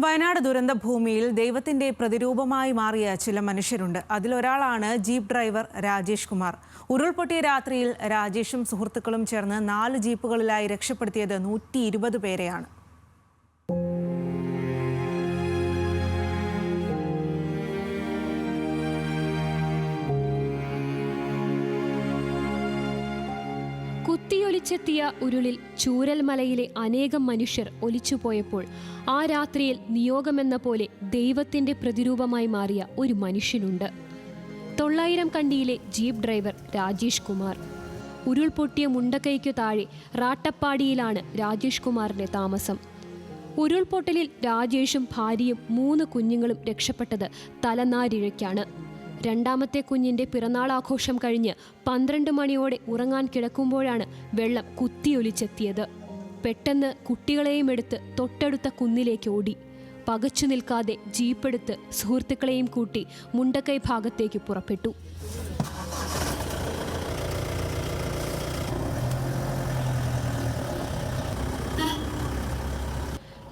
വയനാട് ദുരന്ത ഭൂമിയിൽ ദൈവത്തിന്റെ പ്രതിരൂപമായി മാറിയ ചില മനുഷ്യരുണ്ട്. അതിലൊരാളാണ് ജീപ്പ് ഡ്രൈവർ രാജേഷ് കുമാർ. ഉരുൾപൊട്ടിയ രാത്രിയിൽ രാജേഷും സുഹൃത്തുക്കളും ചേർന്ന് 4 ജീപ്പുകളിലായി രക്ഷപ്പെടുത്തിയത് 120 പേരെയാണ്. കുത്തിയൊലിച്ചെത്തിയ ഉരുളിൽ ചൂരൽമലയിലെ അനേകം മനുഷ്യർ ഒലിച്ചുപോയപ്പോൾ ആ രാത്രിയിൽ നിയോഗമെന്ന പോലെ ദൈവത്തിന്റെ പ്രതിരൂപമായി മാറിയ ഒരു മനുഷ്യനുണ്ട്. 900 കണ്ടിയിലെ ജീപ്പ് ഡ്രൈവർ രാജേഷ് കുമാർ. ഉരുൾപൊട്ടിയ മുണ്ടക്കൈക്കു താഴെ റാട്ടപ്പാടിയിലാണ് രാജേഷ് കുമാറിന്റെ താമസം. ഉരുൾപൊട്ടലിൽ രാജേഷും ഭാര്യയും 3 കുഞ്ഞുങ്ങളും രക്ഷപ്പെട്ടത് തലനാരിഴയ്ക്കാണ്. രണ്ടാമത്തെ കുഞ്ഞിന്റെ പിറന്നാളാഘോഷം കഴിഞ്ഞ് 12 മണിയോടെ ഉറങ്ങാൻ കിടക്കുമ്പോഴാണ് വെള്ളം കുത്തിയൊലിച്ചെത്തിയത്. പെട്ടെന്ന് കുട്ടികളെയും എടുത്ത് തൊട്ടടുത്ത കുന്നിലേക്ക് ഓടി. പകച്ചു നിൽക്കാതെ ജീപ്പെടുത്ത് സുഹൃത്തുക്കളെയും കൂട്ടി മുണ്ടക്കൈ ഭാഗത്തേക്ക് പുറപ്പെട്ടു.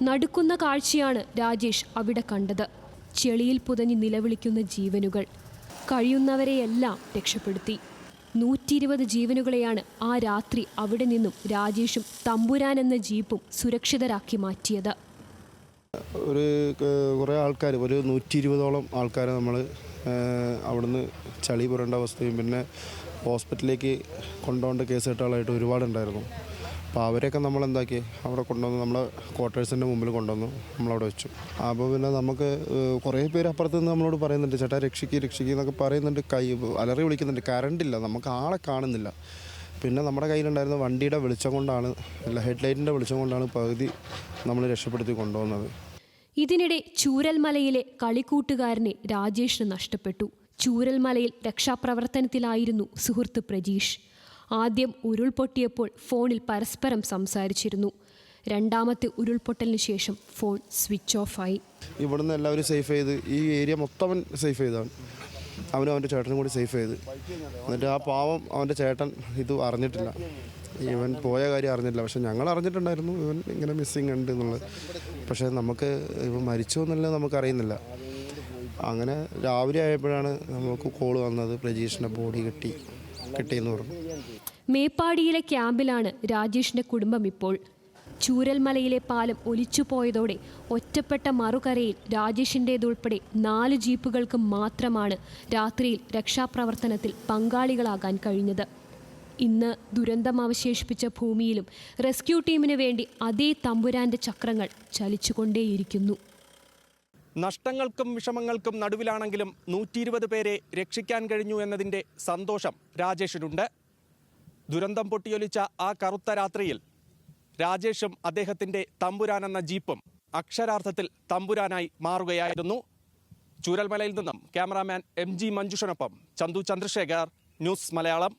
നടുക്കുന്ന കാഴ്ചയാണ് രാജേഷ് അവിടെ കണ്ടത്. ചെളിയിൽ പുതഞ്ഞ് നിലവിളിക്കുന്ന ജീവനുകൾ. കഴിയുന്നവരെയെല്ലാം രക്ഷപ്പെടുത്തി. 120 ജീവനുകളെയാണ് ആ രാത്രി അവിടെ നിന്നും രാജേഷും തമ്പുരാൻ എന്ന ജീപ്പും സുരക്ഷിതരാക്കി മാറ്റിയത്. കുറേ ആൾക്കാർ, ഒരു 120ഓളം ആൾക്കാരെ നമ്മൾ അവിടുന്ന് ചളി പുരണ്ട അവസ്ഥയും പിന്നെ ഹോസ്പിറ്റലിലേക്ക് കൊണ്ടുപോകേണ്ട കേസ് കെട്ടുകളായിട്ട് ഒരുപാടുണ്ടായിരുന്നു. അപ്പോൾ അവരെയൊക്കെ നമ്മൾ എന്താക്കി അവിടെ കൊണ്ടുവന്ന് നമ്മളെ ക്വാർട്ടേഴ്സിൻ്റെ മുമ്പിൽ കൊണ്ടുവന്നു നമ്മളവിടെ വെച്ചു. അപ്പോൾ പിന്നെ നമുക്ക് കുറേ പേര് അപ്പുറത്ത് നിന്ന് നമ്മളോട് പറയുന്നുണ്ട്, ചേട്ടാ രക്ഷിക്കുക എന്നൊക്കെ പറയുന്നുണ്ട്. അലറി വിളിക്കുന്നുണ്ട്. കറണ്ടില്ല, നമുക്ക് ആളെ കാണുന്നില്ല. പിന്നെ നമ്മുടെ കയ്യിലുണ്ടായിരുന്ന വണ്ടിയുടെ വെളിച്ചം കൊണ്ടാണ്, ഹെഡ്ലൈറ്റിൻ്റെ വെളിച്ചം കൊണ്ടാണ് പകുതി നമ്മൾ രക്ഷപ്പെടുത്തി കൊണ്ടുവന്നത്. ഇതിനിടെ ചൂരൽമലയിലെ കളിക്കൂട്ടുകാരനെ രാജേഷിന് നഷ്ടപ്പെട്ടു. ചൂരൽമലയിൽ രക്ഷാപ്രവർത്തനത്തിലായിരുന്നു സുഹൃത്ത് പ്രജീഷ്. ആദ്യം ഉരുൾപൊട്ടിയപ്പോൾ ഫോണിൽ പരസ്പരം സംസാരിച്ചിരുന്നു. രണ്ടാമത്തെ ഉരുൾപൊട്ടലിന് ശേഷം ഫോൺ സ്വിച്ച് ഓഫായി. ഇവിടുന്ന് എല്ലാവരും സേഫ് ചെയ്ത്, ഈ ഏരിയ മൊത്തം സേഫ് ചെയ്താണ്. അവനും അവൻ്റെ ചേട്ടനും കൂടി സേഫ് ചെയ്ത്. എന്നിട്ട് ആ പാവം അവൻ്റെ ചേട്ടൻ ഇത് അറിഞ്ഞിട്ടില്ല, ഇവൻ പോയ കാര്യം അറിഞ്ഞിട്ടില്ല. പക്ഷെ ഞങ്ങൾ അറിഞ്ഞിട്ടുണ്ടായിരുന്നു ഇവൻ ഇങ്ങനെ മിസ്സിങ് ഉണ്ട് എന്നുള്ളത്. പക്ഷേ നമുക്ക് ഇവൻ മരിച്ചോ എന്നുള്ളത് നമുക്കറിയുന്നില്ല. അങ്ങനെ രാവിലെ ആയപ്പോഴാണ് നമുക്ക് കോൾ വന്നത്, പ്രജീഷിൻ്റെ ബോഡി കിട്ടിയെന്ന് പറഞ്ഞു. മേപ്പാടിയിലെ ക്യാമ്പിലാണ് രാജേഷിന്റെ കുടുംബം ഇപ്പോൾ. ചൂരൽമലയിലെ പാലം ഒലിച്ചുപോയതോടെ ഒറ്റപ്പെട്ട മറുകരയിൽ രാജേഷിൻ്റേതുൾപ്പെടെ 4 ജീപ്പുകൾക്ക് മാത്രമാണ് രാത്രിയിൽ രക്ഷാപ്രവർത്തനത്തിൽ പങ്കാളികളാകാൻ കഴിഞ്ഞത്. ഇന്ന് ദുരന്തം അവശേഷിപ്പിച്ച ഭൂമിയിലും റെസ്ക്യൂ ടീമിന് വേണ്ടി അതേ തമ്പുരാന്റെ ചക്രങ്ങൾ ചലിച്ചുകൊണ്ടേയിരിക്കുന്നു. നഷ്ടങ്ങൾക്കും വിഷമങ്ങൾക്കും നടുവിലാണെങ്കിലും 120 പേരെ രക്ഷിക്കാൻ കഴിഞ്ഞു എന്നതിൻ്റെ സന്തോഷം രാജേഷിനുണ്ട്. ദുരന്തം പൊട്ടിയൊലിച്ച ആ കറുത്ത രാത്രിയിൽ രാജേഷും അദ്ദേഹത്തിൻ്റെ തമ്പുരാൻ എന്ന ജീപ്പും അക്ഷരാർത്ഥത്തിൽ തമ്പുരാനായി മാറുകയായിരുന്നു. ചൂരൽമലയിൽ നിന്നും ക്യാമറാമാൻ MG മഞ്ജുഷനൊപ്പം ചന്തു ചന്ദ്രശേഖർ, ന്യൂസ് മലയാളം.